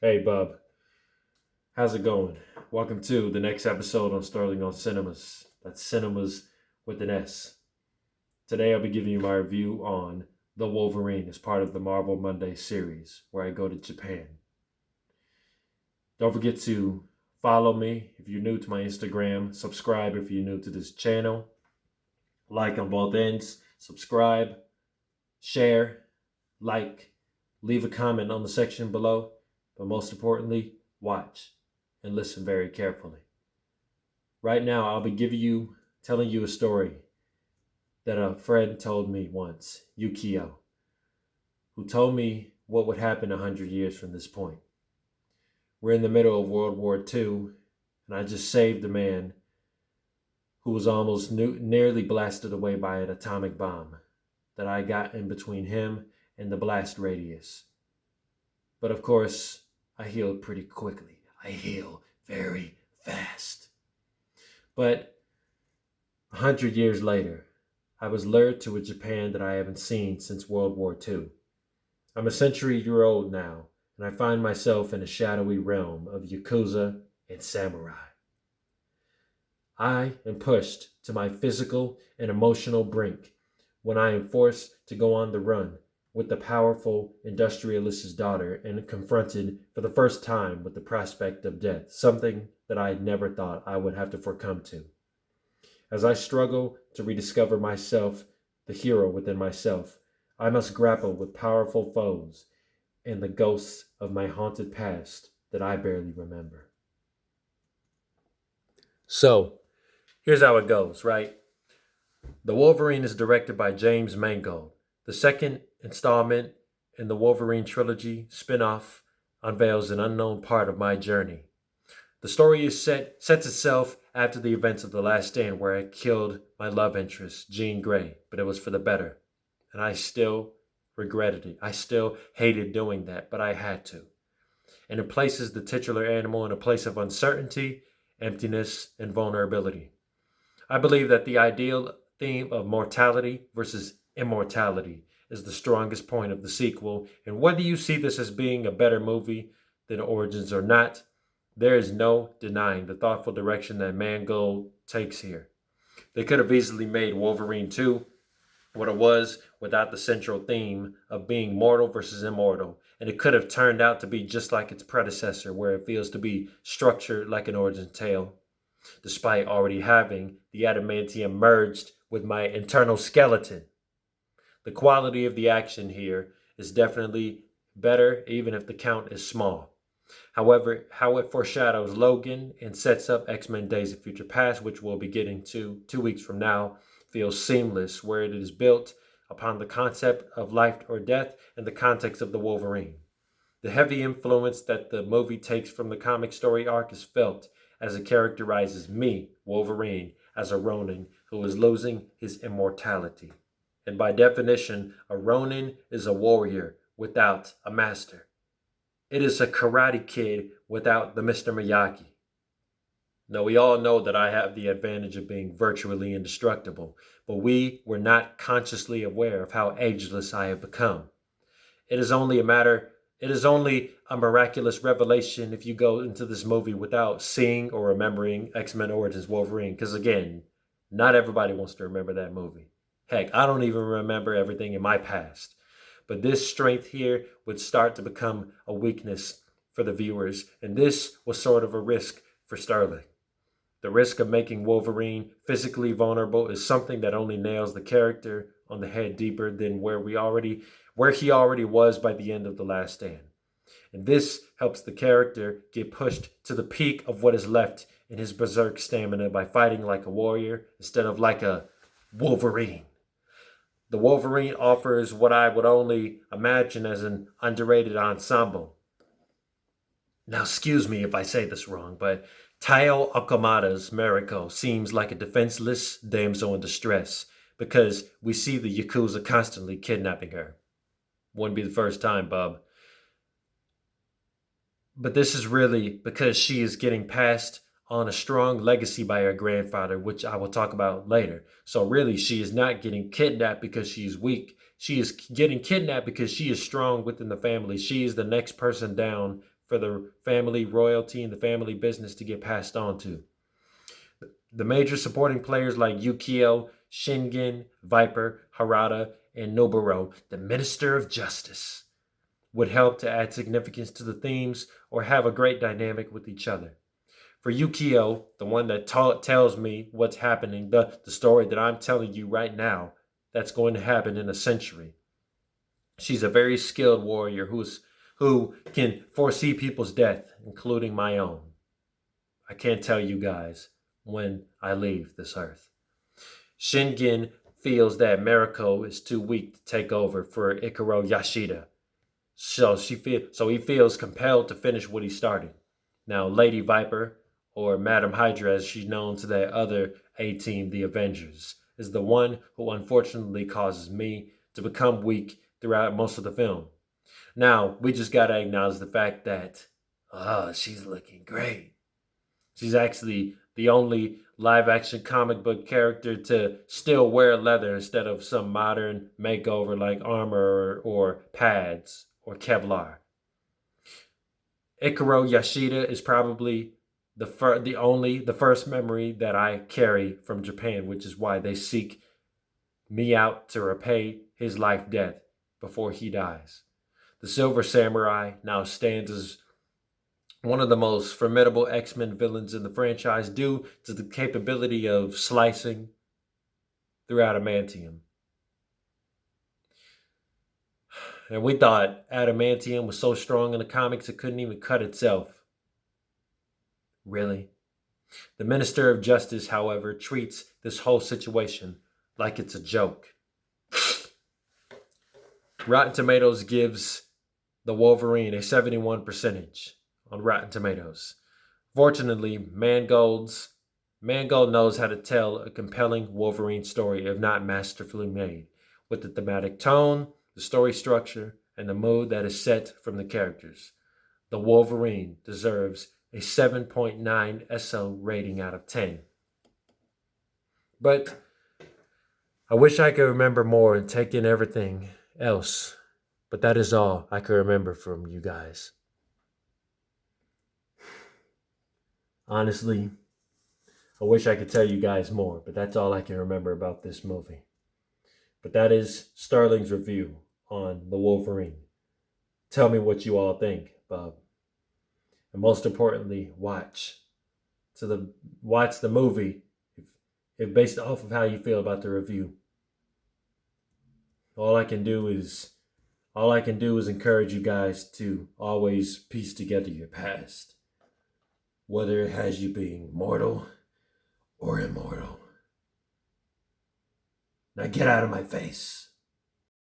Hey, Bub. How's it going? Welcome to the next episode on Sterling on Cinemas. That's Cinemas with an S. Today I'll be giving you my review on The Wolverine as part of the Marvel Monday series, where I go to Japan. Don't forget to follow me if you're new to my Instagram, subscribe if you're new to this channel, like on both ends, subscribe, share, like, leave a comment on the section below, but most importantly, watch and listen very carefully. Right now, I'll be telling you a story that a friend told me once, Yukio, who told me what would happen 100 years from this point. We're in the middle of World War II, and I just saved a man who was almost nearly blasted away by an atomic bomb that I got in between him and the blast radius. But of course, I healed pretty quickly. I heal very fast. But 100 years later, I was lured to a Japan that I haven't seen since World War II. I'm a century-year old now, and I find myself in a shadowy realm of Yakuza and samurai. I am pushed to my physical and emotional brink when I am forced to go on the run with the powerful industrialist's daughter and confronted for the first time with the prospect of death, something that I had never thought I would have to succumb to. As I struggle to rediscover myself, the hero within myself, I must grapple with powerful foes and the ghosts of my haunted past that I barely remember. So, here's how it goes, right? The Wolverine is directed by James Mangold. The second installment in the Wolverine trilogy spin-off unveils an unknown part of my journey. The story sets itself after the events of The Last Stand, where I killed my love interest, Jean Grey, but it was for the better. And I still regretted it. I still hated doing that, but I had to. And it places the titular animal in a place of uncertainty, emptiness, and vulnerability. I believe that the ideal theme of mortality versus immortality is the strongest point of the sequel, and whether you see this as being a better movie than Origins or not, there is no denying the thoughtful direction that Mangold takes here. They could have easily made Wolverine 2 what it was without the central theme of being mortal versus immortal, and it could have turned out to be just like its predecessor, where it feels to be structured like an origin tale, despite already having the adamantium merged with my internal skeleton. The quality of the action here is definitely better, even if the count is small. However, how it foreshadows Logan and sets up X-Men Days of Future Past, which we'll be getting to 2 weeks from now, feels seamless, where it is built upon the concept of life or death and the context of the Wolverine. The heavy influence that the movie takes from the comic story arc is felt as it characterizes me, Wolverine, as a Ronin who is losing his immortality. And by definition, a Ronin is a warrior without a master. It is a Karate Kid without the Mr. Miyagi. Now, we all know that I have the advantage of being virtually indestructible, but we were not consciously aware of how ageless I have become. It is only a miraculous revelation if you go into this movie without seeing or remembering X-Men Origins Wolverine, because again, not everybody wants to remember that movie. Heck, I don't even remember everything in my past. But this strength here would start to become a weakness for the viewers, and this was sort of a risk for Sterling. The risk of making Wolverine physically vulnerable is something that only nails the character on the head deeper than where he already was by the end of The Last Stand. And this helps the character get pushed to the peak of what is left in his berserk stamina by fighting like a warrior instead of like a Wolverine. The Wolverine offers what I would only imagine as an underrated ensemble. Now, excuse me if I say this wrong, but Tao Okamoto's Mariko seems like a defenseless damsel in distress because we see the Yakuza constantly kidnapping her. Wouldn't be the first time, bub. But this is really because she is getting passed on a strong legacy by her grandfather, which I will talk about later. So really, she is not getting kidnapped because she is weak. She is getting kidnapped because she is strong within the family. She is the next person down for the family royalty and the family business to get passed on to. The major supporting players like Yukio, Shingen, Viper, Harada, and Noburo, the Minister of Justice, would help to add significance to the themes or have a great dynamic with each other. For Yukio, the one that tells me what's happening, the story that I'm telling you right now, that's going to happen in a century. She's a very skilled warrior who can foresee people's death, including my own. I can't tell you guys when I leave this earth. Shingen feels that Mariko is too weak to take over for Ikaro Yashida. So he feels compelled to finish what he started. Now, Lady Viper, or Madam Hydra as she's known to that other A-team, the Avengers, is the one who unfortunately causes me to become weak throughout most of the film. Now, we just gotta acknowledge the fact that, she's looking great. She's actually the only live-action comic book character to still wear leather instead of some modern makeover like armor or pads or Kevlar. Ikaro Yashida is probably the first memory that I carry from Japan, which is why they seek me out to repay his life debt before he dies. The Silver Samurai now stands as one of the most formidable X-Men villains in the franchise due to the capability of slicing through adamantium. And we thought adamantium was so strong in the comics it couldn't even cut itself. Really? The Minister of Justice, however, treats this whole situation like it's a joke. Rotten Tomatoes gives the Wolverine a 71% on Rotten Tomatoes. Fortunately, Mangold knows how to tell a compelling Wolverine story, if not masterfully made, with the thematic tone, the story structure, and the mood that is set from the characters. The Wolverine deserves a 7.9 SO rating out of 10. But I wish I could remember more and take in everything else. But that is all I can remember from you guys. Honestly, I wish I could tell you guys more, but that's all I can remember about this movie. But that is Sterling's review on The Wolverine. Tell me what you all think, Bob. And most importantly, watch the movie if based off of how you feel about the review. All I can do is encourage you guys to always piece together your past, whether it has you being mortal or immortal. Now get out of my face.